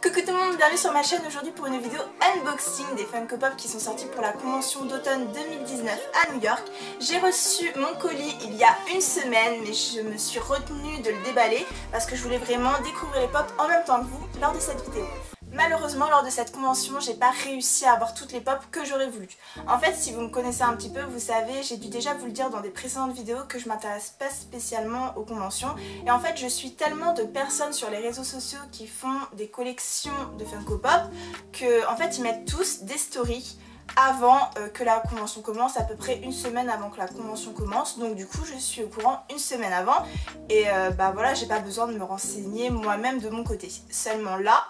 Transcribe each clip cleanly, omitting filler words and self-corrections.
Coucou tout le monde, bienvenue sur ma chaîne aujourd'hui pour une vidéo unboxing des Funko Pop qui sont sortis pour la convention d'automne 2019 à New York. J'ai reçu mon colis il y a une semaine mais je me suis retenue de le déballer parce que je voulais vraiment découvrir les pop en même temps que vous lors de cette vidéo. Malheureusement, lors de cette convention, j'ai pas réussi à avoir toutes les pop que j'aurais voulu. En fait, si vous me connaissez un petit peu, vous savez, j'ai dû déjà vous le dire dans des précédentes vidéos que je m'intéresse pas spécialement aux conventions. Et en fait, je suis tellement de personnes sur les réseaux sociaux qui font des collections de Funko Pop que, en fait, ils mettent tous des stories avant que la convention commence, à peu près une semaine avant que la convention commence. Donc du coup, je suis au courant une semaine avant. Et bah voilà, j'ai pas besoin de me renseigner moi-même de mon côté. Seulement là,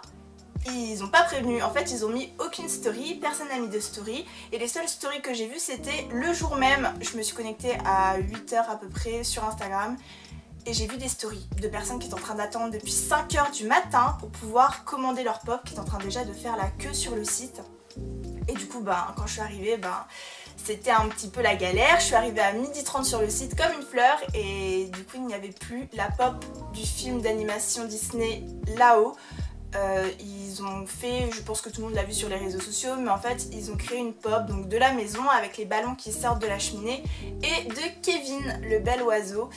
ils n'ont pas prévenu, en fait ils ont mis aucune story, personne n'a mis de story et les seules stories que j'ai vues c'était le jour même, je me suis connectée à 8 h à peu près sur Instagram et j'ai vu des stories de personnes qui étaient en train d'attendre depuis 5 h du matin pour pouvoir commander leur pop, qui étaient en train déjà de faire la queue sur le site. Et du coup quand je suis arrivée, c'était un petit peu la galère. Je suis arrivée à 12h30 sur le site comme une fleur et du coup il n'y avait plus la pop du film d'animation Disney là-haut. Ils ont fait, je pense que tout le monde l'a vu sur les réseaux sociaux, mais en fait ils ont créé une pop donc de la maison avec les ballons qui sortent de la cheminée et de Kevin le bel oiseau.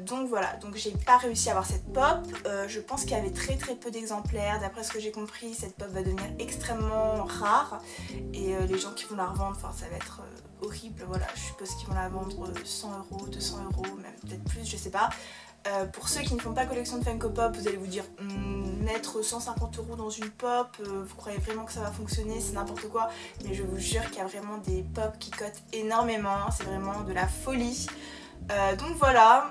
Donc voilà, donc j'ai pas réussi à avoir cette pop. Je pense qu'il y avait très peu d'exemplaires. D'après ce que j'ai compris, cette pop va devenir extrêmement rare et les gens qui vont la revendre, enfin ça va être horrible. Voilà, je suppose qu'ils vont la vendre 100 €, 200 €, même peut-être plus, je sais pas. Pour ceux qui ne font pas collection de Funko Pop, vous allez vous dire mettre 150 € dans une pop, vous croyez vraiment que ça va fonctionner, c'est n'importe quoi. Mais je vous jure qu'il y a vraiment des pop qui cotent énormément, c'est vraiment de la folie. Donc voilà,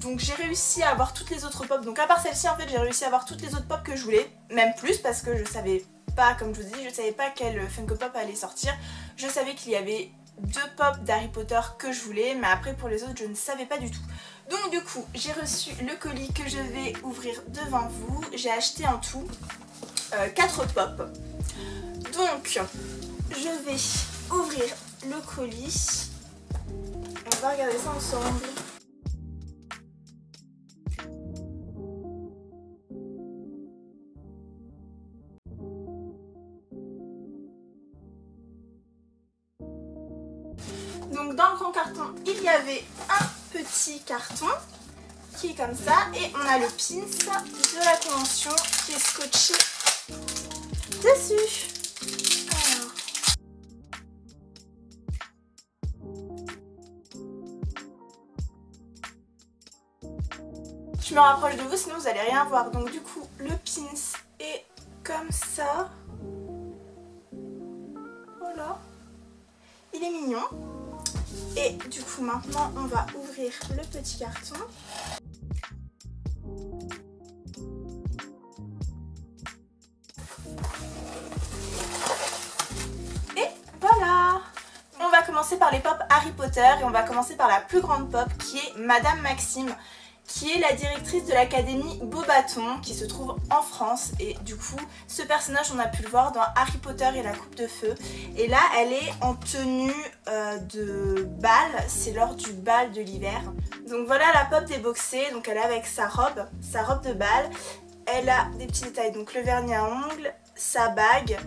donc j'ai réussi à avoir toutes les autres pop. Donc à part celle-ci en fait j'ai réussi à avoir toutes les autres pop que je voulais, même plus parce que je savais pas, comme je vous dis, je savais pas quel Funko Pop allait sortir. Je savais qu'il y avait 2 pop d'Harry Potter que je voulais, mais après pour les autres je ne savais pas du tout. Donc du coup j'ai reçu le colis que je vais ouvrir devant vous. J'ai acheté en tout 4 pop. Donc je vais ouvrir le colis. On va regarder ça ensemble. Donc dans le grand carton, il y avait un petit carton qui est comme ça et on a le pins de la convention qui est scotché dessus. Alors. Je me rapproche de vous sinon vous allez rien voir. Donc du coup le pins est comme ça. Voilà. Il est mignon. Et du coup maintenant on va ouvrir le petit carton. Et voilà! On va commencer par les pop Harry Potter et on va commencer par la plus grande pop qui est Madame Maxime, qui est la directrice de l'académie Beauxbatons qui se trouve en France. Et du coup ce personnage on a pu le voir dans Harry Potter et la coupe de feu et là elle est en tenue de bal, c'est lors du bal de l'hiver. Donc voilà la pop déboxée, donc elle est avec sa robe de bal, elle a des petits détails, donc le vernis à ongles, sa bague,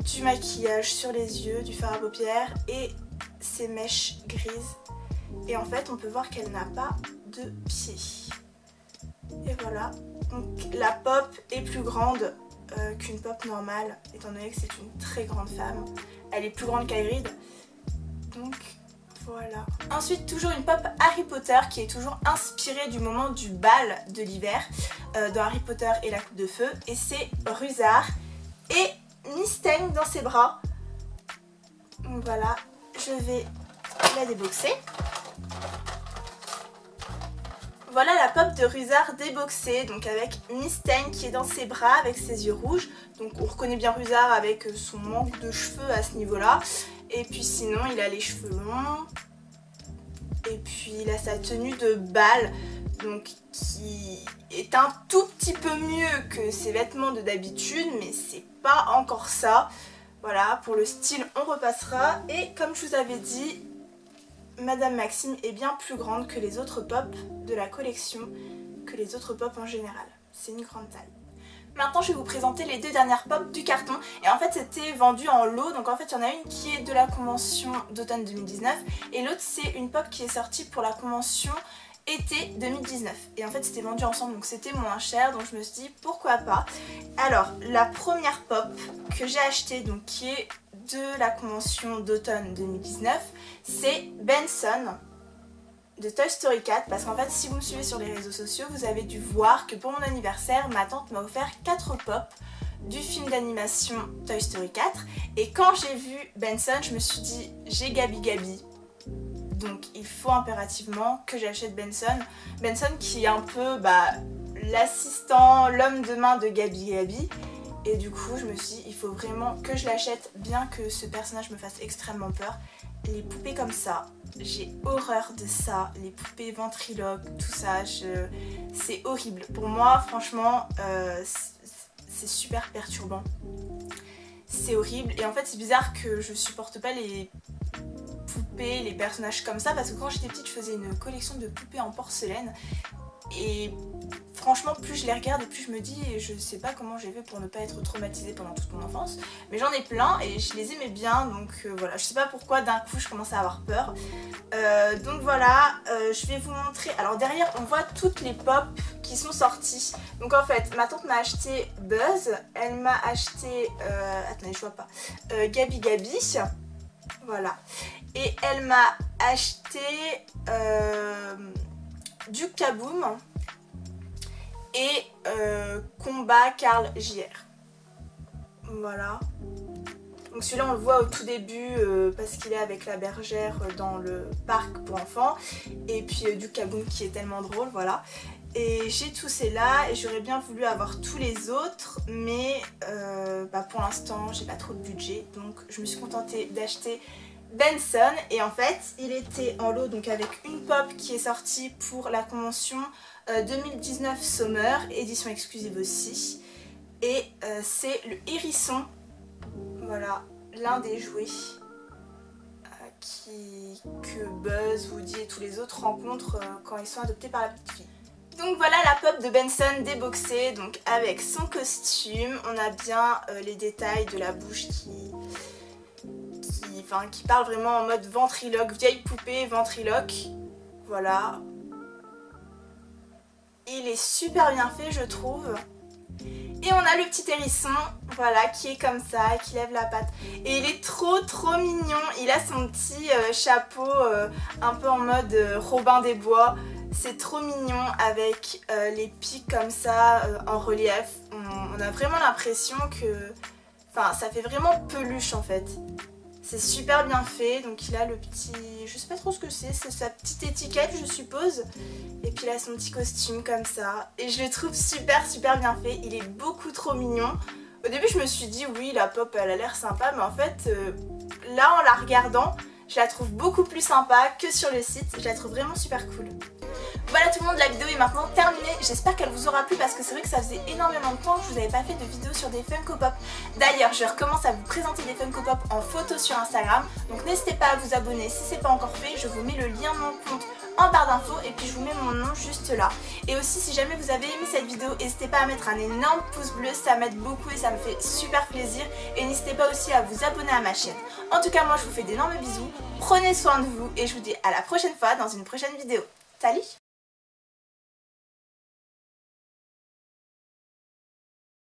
du maquillage sur les yeux, du fard à paupières et ses mèches grises. Et en fait on peut voir qu'elle n'a pas de pieds. Et voilà, donc la pop est plus grande qu'une pop normale étant donné que c'est une très grande femme. Elle est plus grande qu'Hagrid. Donc voilà. Ensuite toujours une pop Harry Potter qui est toujours inspirée du moment du bal de l'hiver dans Harry Potter et la coupe de feu. Et c'est Rusard et Mystaigne dans ses bras. Donc voilà, je vais la déboxer. Voilà la pop de Rusard déboxée, donc avec Mystaigne qui est dans ses bras avec ses yeux rouges. Donc on reconnaît bien Rusard avec son manque de cheveux à ce niveau-là. Et puis sinon il a les cheveux longs. Et puis il a sa tenue de bal, donc qui est un tout petit peu mieux que ses vêtements de d'habitude, mais c'est pas encore ça. Voilà, pour le style on repassera. Et comme je vous avais dit, Madame Maxime est bien plus grande que les autres pop de la collection, que les autres pop en général. C'est une grande taille. Maintenant je vais vous présenter les deux dernières pop du carton et en fait c'était vendu en lot, donc en fait il y en a une qui est de la convention d'automne 2019 et l'autre c'est une pop qui est sortie pour la convention été 2019 et en fait c'était vendu ensemble donc c'était moins cher, donc je me suis dit pourquoi pas. Alors la première pop que j'ai achetée, donc qui est de la convention d'automne 2019, c'est Benson de Toy Story 4, parce qu'en fait si vous me suivez sur les réseaux sociaux vous avez dû voir que pour mon anniversaire ma tante m'a offert 4 pop du film d'animation Toy Story 4 et quand j'ai vu Benson je me suis dit j'ai Gabi Gabi, donc il faut impérativement que j'achète Benson. Benson qui est un peu l'assistant, l'homme de main de Gabi Gabi. Et du coup je me suis dit il faut vraiment que je l'achète, bien que ce personnage me fasse extrêmement peur. Les poupées comme ça, j'ai horreur de ça, les poupées ventriloques, tout ça, c'est horrible. Pour moi franchement c'est super perturbant. C'est horrible et en fait c'est bizarre que je supporte pas les poupées, les personnages comme ça, parce que quand j'étais petite je faisais une collection de poupées en porcelaine et franchement plus je les regarde et plus je me dis et je sais pas comment j'ai fait pour ne pas être traumatisée pendant toute mon enfance, mais j'en ai plein et je les aimais bien, donc voilà, je sais pas pourquoi d'un coup je commençais à avoir peur. Donc voilà, je vais vous montrer. Alors derrière on voit toutes les pop qui sont sorties. Donc en fait ma tante m'a acheté Buzz, elle m'a acheté attendez je vois pas, Gabi Gabi, voilà, et elle m'a acheté Duke Kaboom et Combat Carl JR. Voilà. Donc celui-là on le voit au tout début parce qu'il est avec la bergère dans le parc pour enfants. Et puis Duke Kaboom qui est tellement drôle, voilà. Et j'ai tous ces là et j'aurais bien voulu avoir tous les autres, mais pour l'instant j'ai pas trop de budget, donc je me suis contentée d'acheter Benson. Et en fait il était en lot donc avec une pop qui est sortie pour la convention 2019 Summer, édition exclusive aussi, et c'est le hérisson, voilà, l'un des jouets que Buzz, Woody et tous les autres rencontrent quand ils sont adoptés par la petite fille. Donc voilà la pop de Benson déboxée, donc avec son costume. On a bien les détails de la bouche qui parle vraiment en mode ventriloque, vieille poupée ventriloque. Voilà. Il est super bien fait je trouve. Et on a le petit hérisson, voilà, qui est comme ça, qui lève la patte. Et il est trop mignon. Il a son petit chapeau un peu en mode Robin des Bois. C'est trop mignon avec les pics comme ça en relief. On a vraiment l'impression que... Enfin, ça fait vraiment peluche en fait. C'est super bien fait, donc il a le petit... Je sais pas trop ce que c'est sa petite étiquette je suppose. Et puis il a son petit costume comme ça. Et je le trouve super bien fait, il est beaucoup trop mignon. Au début je me suis dit oui la pop elle a l'air sympa, mais en fait là en la regardant je la trouve beaucoup plus sympa que sur le site. Je la trouve vraiment super cool. Voilà tout le monde, la vidéo est maintenant terminée. J'espère qu'elle vous aura plu parce que c'est vrai que ça faisait énormément de temps que je vous avais pas fait de vidéo sur des Funko Pop. D'ailleurs je recommence à vous présenter des Funko Pop en photo sur Instagram. Donc n'hésitez pas à vous abonner si c'est pas encore fait. Je vous mets le lien de mon compte en barre d'infos et puis je vous mets mon nom juste là. Et aussi si jamais vous avez aimé cette vidéo, n'hésitez pas à mettre un énorme pouce bleu, ça m'aide beaucoup et ça me fait super plaisir. Et n'hésitez pas aussi à vous abonner à ma chaîne. En tout cas moi je vous fais d'énormes bisous, prenez soin de vous et je vous dis à la prochaine fois dans une prochaine vidéo. Salut!